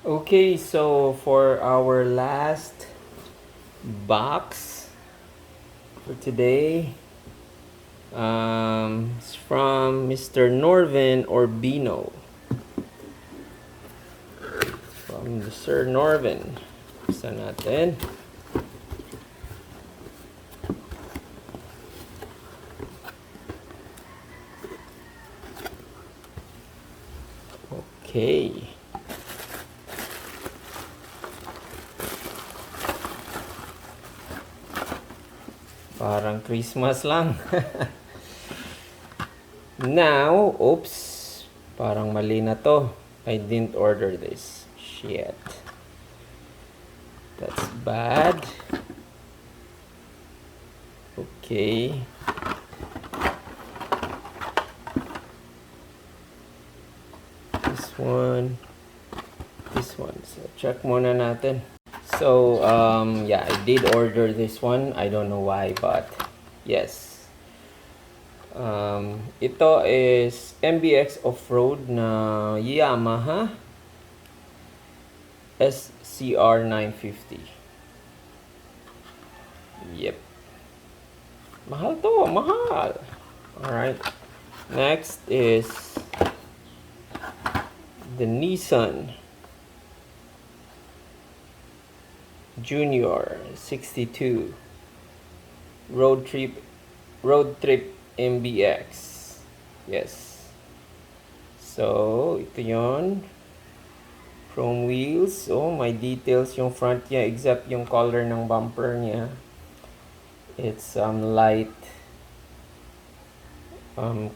Okay, so for our last box for today, it's from Mr. Norvin or Bino. From Sir Norvin. Isa natin. Okay. Parang Christmas lang. Now, oops. Parang mali na to. I didn't order this. Shit. That's bad. Okay. This one. This one. So, check muna natin. So, yeah, I did order this one. I don't know why, but yes. Ito is MBX Off-Road na Yamaha SCR 950. Yep. Mahal to, mahal. Alright. Next is the Nissan Junior 62 road trip MBX. Yes. So, ito yon. Chrome wheels. Oh, may details yung front niya except yung color ng bumper niya. It's light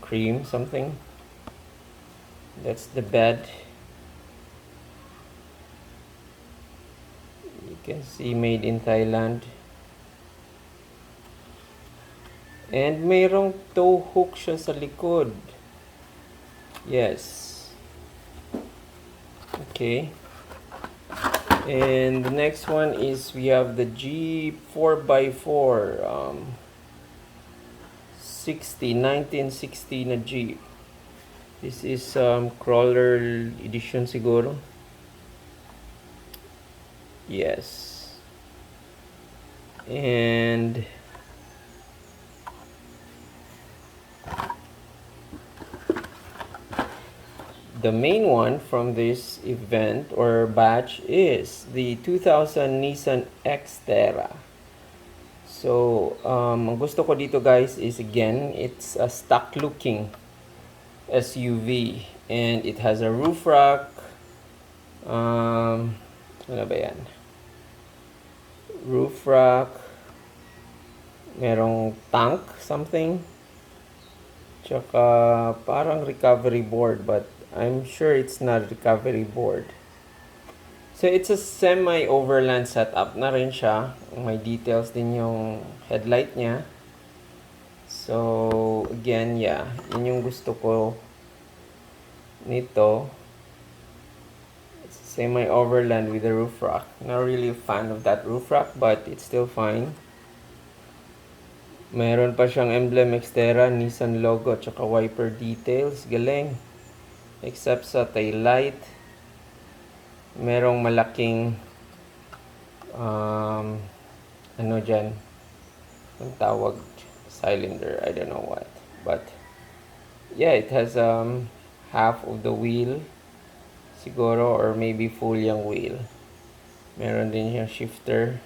cream something. That's the bed. You can see made in Thailand. And mayroong tow hook siya sa likod. Yes. Okay. And the next one is we have the Jeep 4x4 1960 na Jeep. This is crawler edition siguro. Yes. And the main one from this event or batch is the 2000 Nissan Xterra. So, ang gusto ko dito guys is again, it's a stock looking SUV and it has a roof rack. Ano ba yan? Roof rack. Merong tank something. Tsaka parang recovery board but I'm sure it's not recovery board. So it's a semi-overland setup na rin siya. May details din yung headlight niya. So again, yeah, yun yung gusto ko nito. It's a semi-overland with a roof rack. Not really a fan of that roof rack but it's still fine. Meron pa siyang emblem Xterra, Nissan logo, tsaka wiper details. Galing. Except sa tail light. Merong malaking ano dyan. Ang tawag cylinder. I don't know what. But yeah, it has half of the wheel. Siguro or maybe full yung wheel. Meron din siyang shifter.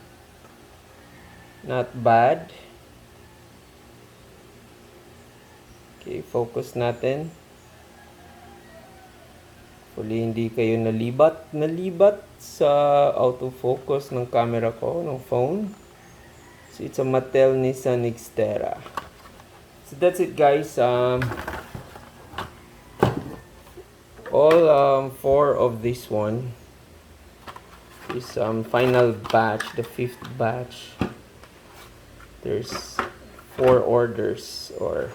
Not bad. Okay, focus natin. Hopefully hindi kayo nalibat sa autofocus ng camera ko, ng phone. So it's a Mattel Nissan Xterra. So that's it guys. All four of this one is final batch, the 5th batch. There's 4 orders or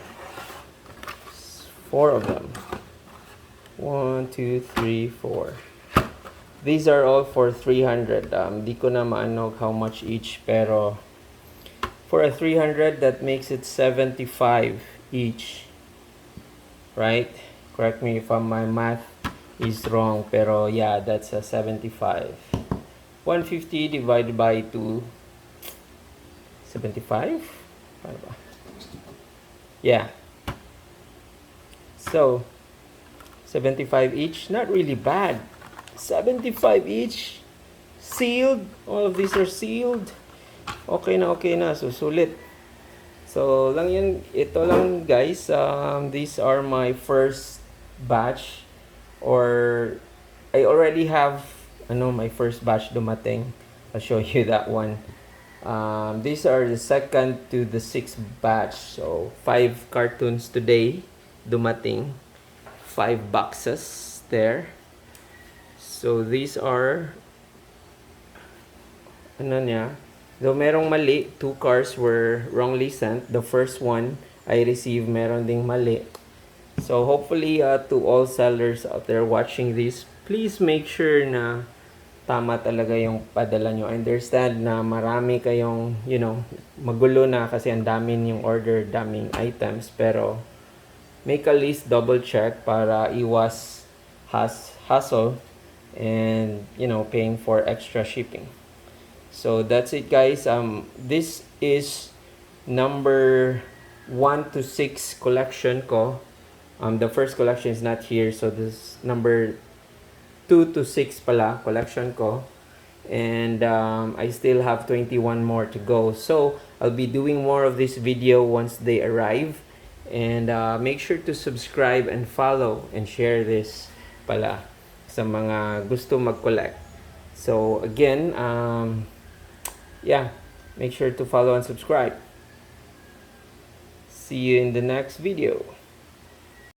4 of them. 1, 2, 3, 4. These are all for 300. Di ko na maanog how much each, pero for a 300 that makes it 75 each. Right? Correct me if my math is wrong. Pero yeah, that's a 75. 150 divided by 2. 75? Paano ba? Yeah. So, 75 each. Not really bad. 75 each. Sealed. All of these are sealed. Okay na, okay na. So, sulit. So, lang yan. Ito lang, guys. These are my first batch. Or, I already have, my first batch dumating. I'll show you that one. These are the second to the sixth batch. So, 5 cartoons today dumating. 5 boxes there. So, these are, though merong mali, 2 cars were wrongly sent. The first one I received, meron ding mali. So, hopefully, to all sellers out there watching this, please make sure na tama talaga yung padala nyo. I understand na marami kayong, magulo na kasi ang dami yung order, daming items. Pero, make a list, double check para iwas hassle and, paying for extra shipping. So, that's it, guys. This is number 1 to 6 collection ko. The first collection is not here. So, this number 2 to 6 pala collection ko, and I still have 21 more to go. So I'll be doing more of this video once they arrive, and make sure to subscribe and follow and share this pala sa mga gusto mag-collect. So again, yeah, make sure to follow and subscribe. See you in the next video.